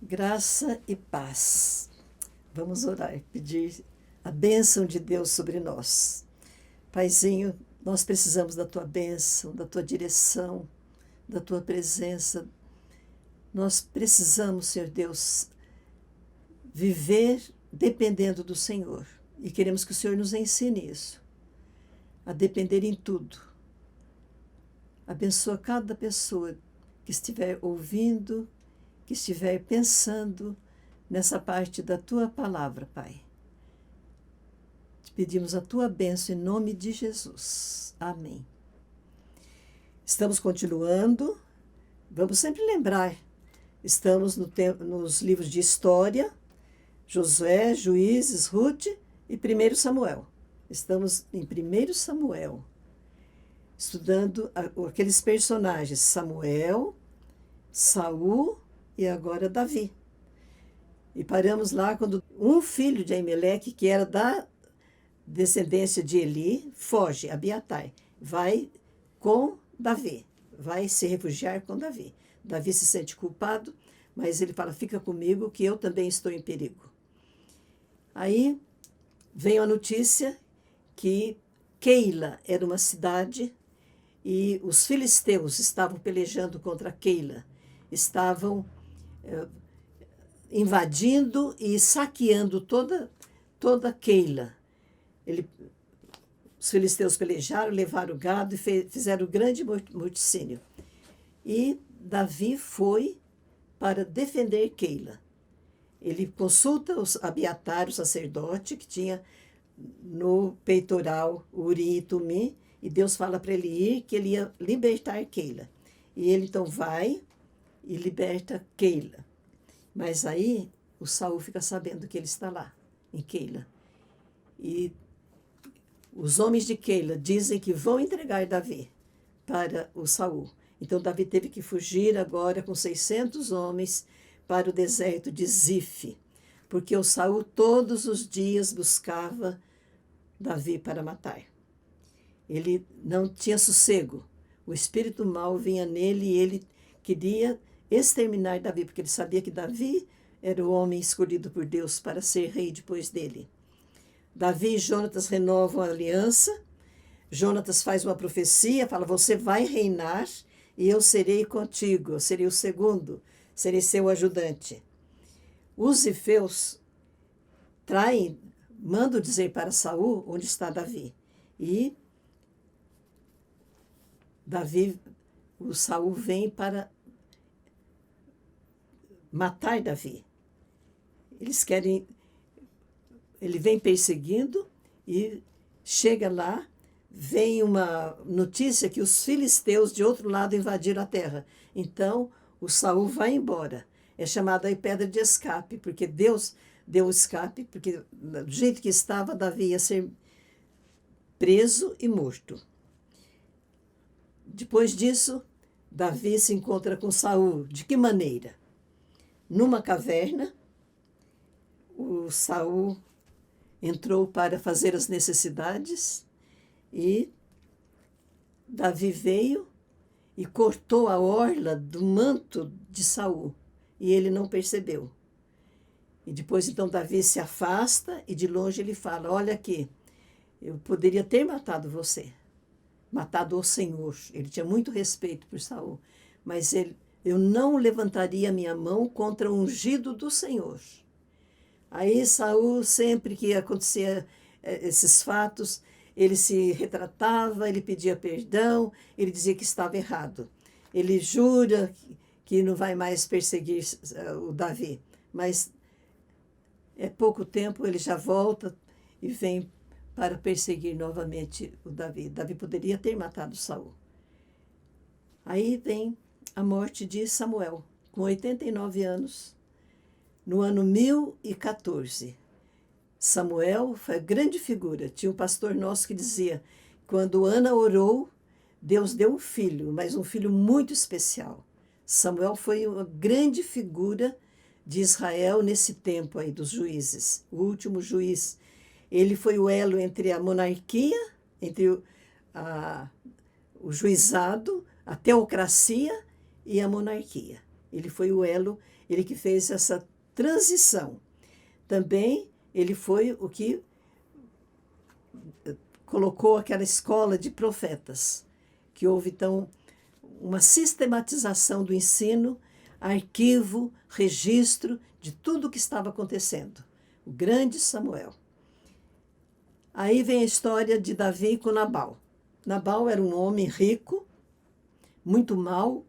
Graça e paz. Vamos orar e pedir a bênção de Deus sobre nós. Paizinho, nós precisamos da tua bênção, da tua direção, da tua presença. Nós precisamos, Senhor Deus, viver dependendo do Senhor. E queremos que o Senhor nos ensine isso, a depender em tudo. Abençoa cada pessoa que estiver ouvindo, que estiver pensando nessa parte da tua palavra, Pai. Te pedimos a tua bênção em nome de Jesus. Amém. Estamos continuando. Vamos sempre lembrar. Estamos nos livros de história, Josué, Juízes, Ruth e 1 Samuel. Estamos em 1 Samuel, estudando aqueles personagens, Samuel, Saul e agora Davi. E paramos lá quando um filho de Aimeleque, que era da descendência de Eli, foge, Abiatar, vai com Davi, vai se refugiar com Davi. Davi se sente culpado, mas ele fala, fica comigo que eu também estou em perigo. Aí veio a notícia que Keila era uma cidade e os filisteus estavam pelejando contra Keila, estavam invadindo e saqueando toda Keila. Os filisteus pelejaram, levaram o gado e fizeram um grande morticínio. E Davi foi para defender Keila. Ele consulta Abiatar, o sacerdote, que tinha no peitoral Urim e Tumim, e Deus fala para ele ir, que ele ia libertar Keila. E ele então vai e liberta Keila. Mas aí o Saul fica sabendo que ele está lá, em Keila. E os homens de Keila dizem que vão entregar Davi para o Saul. Então Davi teve que fugir agora com 600 homens para o deserto de Zif, porque o Saul todos os dias buscava Davi para matar. Ele não tinha sossego. O espírito mau vinha nele e ele queria exterminar Davi, porque ele sabia que Davi era o homem escolhido por Deus para ser rei depois dele. Davi e Jonatas renovam a aliança. Jonatas faz uma profecia, fala, você vai reinar e eu serei contigo, eu serei o segundo, serei seu ajudante. Os zifeus mandam dizer para Saul onde está Davi. E o Saul vem para matar Davi. Ele vem perseguindo e chega lá, vem uma notícia que os filisteus de outro lado invadiram a terra. Então, o Saul vai embora. É chamado aí pedra de escape, porque Deus deu o escape, porque do jeito que estava, Davi ia ser preso e morto. Depois disso, Davi se encontra com Saul. De que maneira? Numa caverna, o Saul entrou para fazer as necessidades e Davi veio e cortou a orla do manto de Saul e ele não percebeu. E depois então Davi se afasta e de longe ele fala, olha aqui, eu poderia ter matado você, matado o Senhor. Ele tinha muito respeito por Saul, mas eu não levantaria minha mão contra o ungido do Senhor. Aí Saul, sempre que acontecia esses fatos, ele se retratava, ele pedia perdão, ele dizia que estava errado. Ele jura que não vai mais perseguir o Davi, mas é pouco tempo, ele já volta e vem para perseguir novamente o Davi. Davi poderia ter matado Saul. Aí vem a morte de Samuel, com 89 anos, no ano 1014. Samuel foi a grande figura. Tinha um pastor nosso que dizia, quando Ana orou, Deus deu um filho, mas um filho muito especial. Samuel foi uma grande figura de Israel nesse tempo aí dos juízes, o último juiz. Ele foi o elo entre a monarquia, entre o juizado, a teocracia e a monarquia. Ele foi o elo ele que fez essa transição. Também ele foi o que colocou aquela escola de profetas, que houve, então, uma sistematização do ensino, arquivo, registro de tudo o que estava acontecendo. O grande Samuel. Aí vem a história de Davi com Nabal. Nabal era um homem rico, muito mau,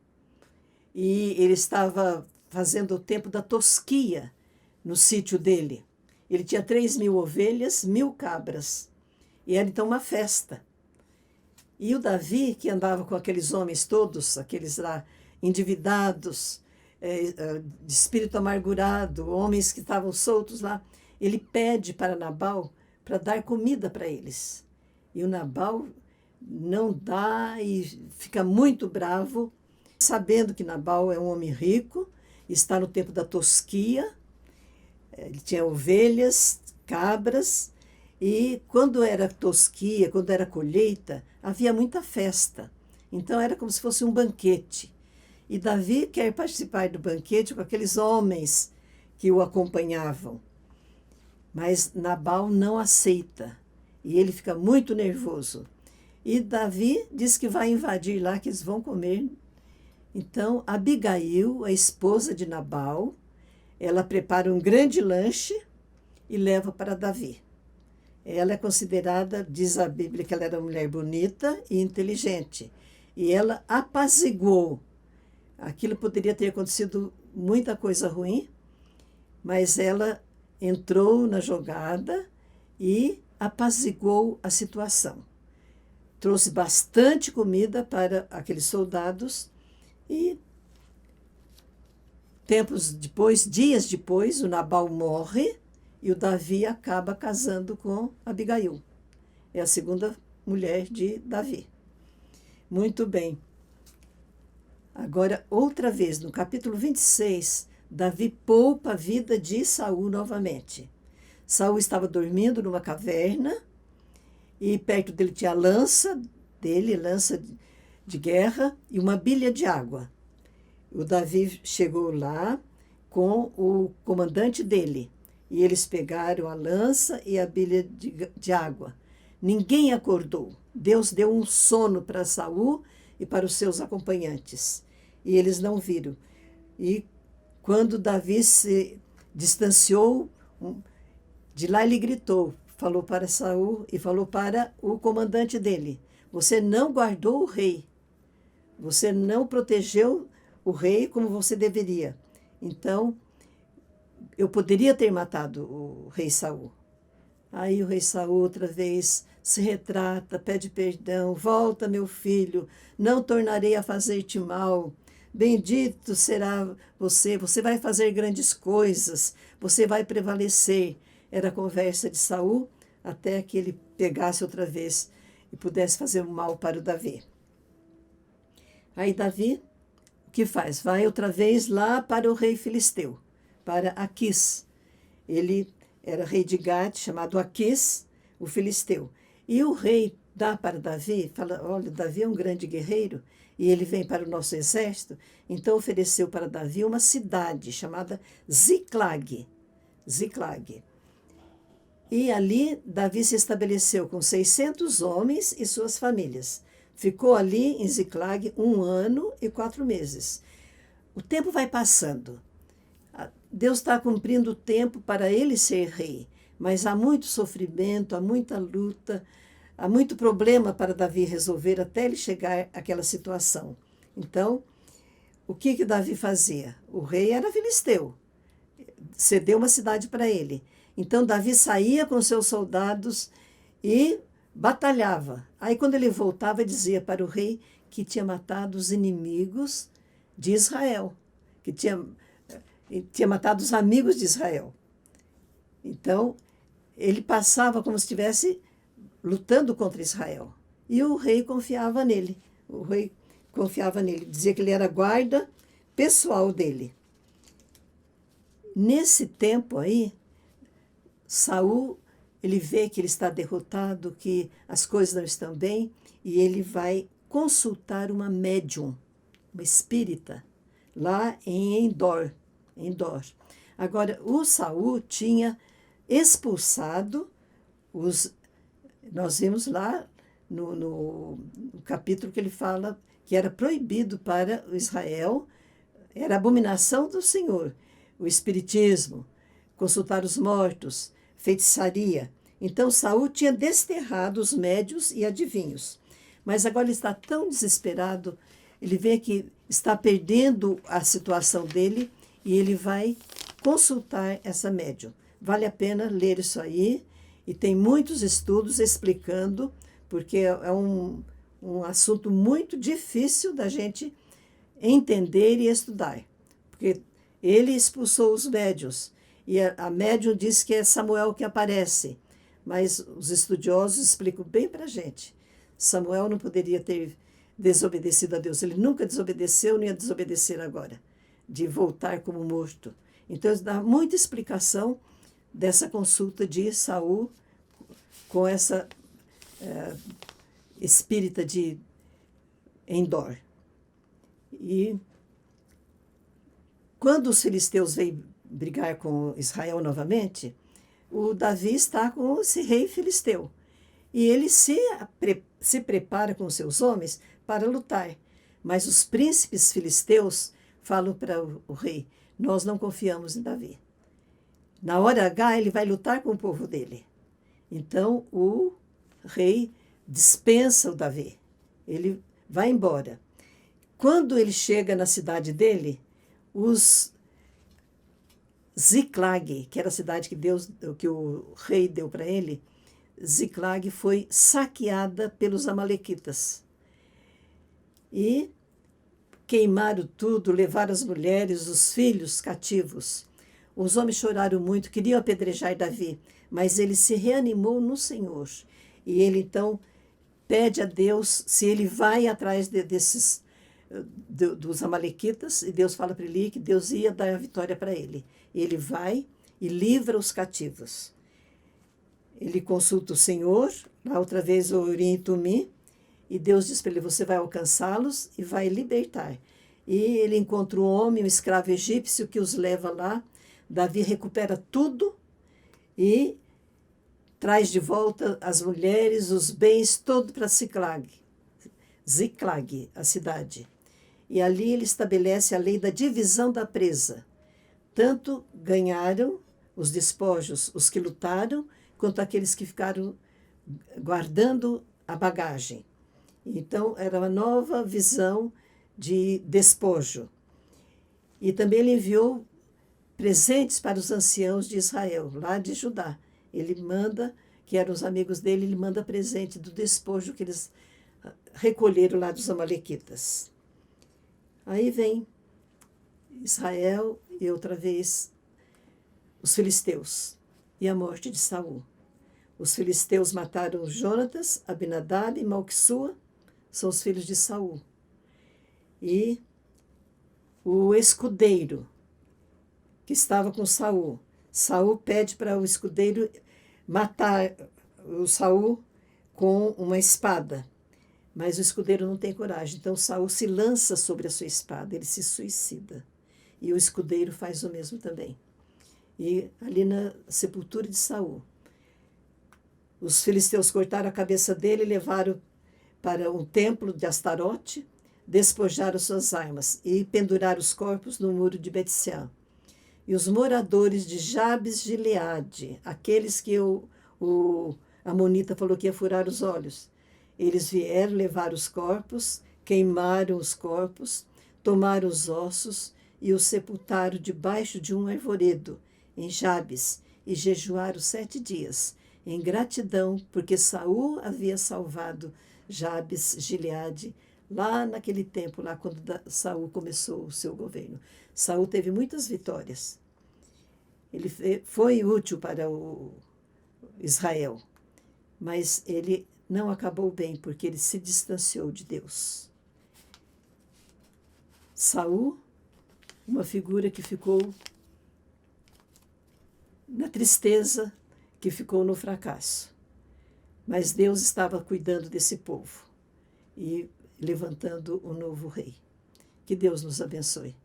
e ele estava fazendo o tempo da tosquia no sítio dele. Ele tinha 3.000 ovelhas, 1.000 cabras. E era então uma festa. E o Davi, que andava com aqueles homens todos, aqueles lá endividados, de espírito amargurado, homens que estavam soltos lá, ele pede para Nabal para dar comida para eles. E o Nabal não dá e fica muito bravo, sabendo que Nabal é um homem rico, está no tempo da tosquia, ele tinha ovelhas, cabras, e quando era tosquia, quando era colheita, havia muita festa. Então era como se fosse um banquete. E Davi quer participar do banquete com aqueles homens que o acompanhavam. Mas Nabal não aceita. E ele fica muito nervoso. E Davi diz que vai invadir lá, que eles vão comer. Então Abigail, a esposa de Nabal, ela prepara um grande lanche e leva para Davi. Ela é considerada, diz a Bíblia, que ela era uma mulher bonita e inteligente. E ela apaziguou. Aquilo poderia ter acontecido muita coisa ruim, mas ela entrou na jogada e apaziguou a situação. Trouxe bastante comida para aqueles soldados e tempos depois, dias depois, o Nabal morre e o Davi acaba casando com Abigail. É a segunda mulher de Davi. Muito bem. Agora, outra vez, no capítulo 26, Davi poupa a vida de Saul novamente. Saul estava dormindo numa caverna e perto dele tinha a lança dele, lança de guerra, e uma bilha de água. O Davi chegou lá com o comandante dele, e eles pegaram a lança e a bilha de água. Ninguém acordou. Deus deu um sono para Saul e para os seus acompanhantes, e eles não viram. E quando Davi se distanciou, de lá ele gritou, falou para Saul e falou para o comandante dele: você não guardou o rei, você não protegeu o rei como você deveria. Então, eu poderia ter matado o rei Saul. Aí o rei Saul outra vez se retrata, pede perdão: volta, meu filho, não tornarei a fazer-te mal. Bendito será você, você vai fazer grandes coisas, você vai prevalecer. Era a conversa de Saul até que ele pegasse outra vez e pudesse fazer o mal para o Davi. Aí Davi, o que faz? Vai outra vez lá para o rei filisteu, para Aquis. Ele era rei de Gate, chamado Aquis, o filisteu. E o rei dá para Davi, fala: olha, Davi é um grande guerreiro e ele vem para o nosso exército. Então ofereceu para Davi uma cidade chamada Ziclag. Ziclag. E ali Davi se estabeleceu com 600 homens e suas famílias. Ficou ali em Ziclag 1 ano e 4 meses. O tempo vai passando. Deus está cumprindo o tempo para ele ser rei, mas há muito sofrimento, há muita luta, há muito problema para Davi resolver até ele chegar àquela situação. Então, o que Davi fazia? O rei era filisteu, cedeu uma cidade para ele. Então, Davi saía com seus soldados e batalhava. Aí, quando ele voltava, dizia para o rei que tinha matado os inimigos de Israel, que tinha matado os amigos de Israel. Então, ele passava como se estivesse lutando contra Israel. E o rei confiava nele. O rei confiava nele. Dizia que ele era guarda pessoal dele. Nesse tempo aí, Saul, ele vê que ele está derrotado, que as coisas não estão bem, e ele vai consultar uma médium, uma espírita, lá em Endor. Endor. Agora, o Saul tinha expulsado os... Nós vimos lá no capítulo que ele fala que era proibido para o Israel, era abominação do Senhor, o espiritismo, consultar os mortos, feitiçaria. Então, Saul tinha desterrado os médios e adivinhos. Mas agora ele está tão desesperado, ele vê que está perdendo a situação dele e ele vai consultar essa médium. Vale a pena ler isso aí, e tem muitos estudos explicando, porque é um assunto muito difícil da gente entender e estudar. Porque ele expulsou os médiuns, e a médium diz que é Samuel que aparece, mas os estudiosos explicam bem para a gente. Samuel não poderia ter desobedecido a Deus. Ele nunca desobedeceu, nem ia desobedecer agora, de voltar como morto. Então, dá muita explicação dessa consulta de Saul com essa espírita de Endor. E quando os filisteus vêm brigar com Israel novamente, o Davi está com esse rei filisteu. E ele se prepara com seus homens para lutar. Mas os príncipes filisteus falam para o rei: nós não confiamos em Davi. Na hora H, ele vai lutar com o povo dele. Então, o rei dispensa o Davi. Ele vai embora. Quando ele chega na cidade dele, os Ziklag, que era a cidade que o rei deu para ele, Ziklag foi saqueada pelos amalequitas. E queimaram tudo, levaram as mulheres, os filhos cativos. Os homens choraram muito, queriam apedrejar Davi, mas ele se reanimou no Senhor. E ele, então, pede a Deus se ele vai atrás dos amalequitas, e Deus fala para ele que Deus ia dar a vitória para ele. Ele vai e livra os cativos. Ele consulta o Senhor, lá outra vez o Urim e Tumim, e Deus diz para ele: você vai alcançá-los e vai libertar. E ele encontra um homem, um escravo egípcio, que os leva lá. Davi recupera tudo e traz de volta as mulheres, os bens, todo para Ziklag, a cidade. E ali ele estabelece a lei da divisão da presa. Tanto ganharam os despojos, os que lutaram, quanto aqueles que ficaram guardando a bagagem. Então, era uma nova visão de despojo. E também ele enviou presentes para os anciãos de Israel, lá de Judá. Ele manda, que eram os amigos dele, ele manda presente do despojo que eles recolheram lá dos amalequitas. Aí vem Israel e outra vez os filisteus e a morte de Saul. Os filisteus mataram Jonatas, Abinadab e Malquissua, são os filhos de Saul. E o escudeiro que estava com Saul, Saul pede para o escudeiro matar o Saul com uma espada, mas o escudeiro não tem coragem. Então Saul se lança sobre a sua espada, ele se suicida. E o escudeiro faz o mesmo também. E ali na sepultura de Saul, os filisteus cortaram a cabeça dele e levaram para um templo de Astarote, despojaram suas armas e penduraram os corpos no muro de Bet-sean. E os moradores de Jabes de Gileade, aqueles que o amonita falou que ia furar os olhos, eles vieram levar os corpos, queimaram os corpos, tomaram os ossos e os sepultaram debaixo de um arvoredo, em Jabes, e jejuaram 7 dias, em gratidão, porque Saul havia salvado Jabes, Gileade, lá naquele tempo, lá quando Saul começou o seu governo. Saul teve muitas vitórias. Ele foi útil para o Israel, mas ele não acabou bem, porque ele se distanciou de Deus. Saul, uma figura que ficou na tristeza, que ficou no fracasso. Mas Deus estava cuidando desse povo e levantando um novo rei. Que Deus nos abençoe.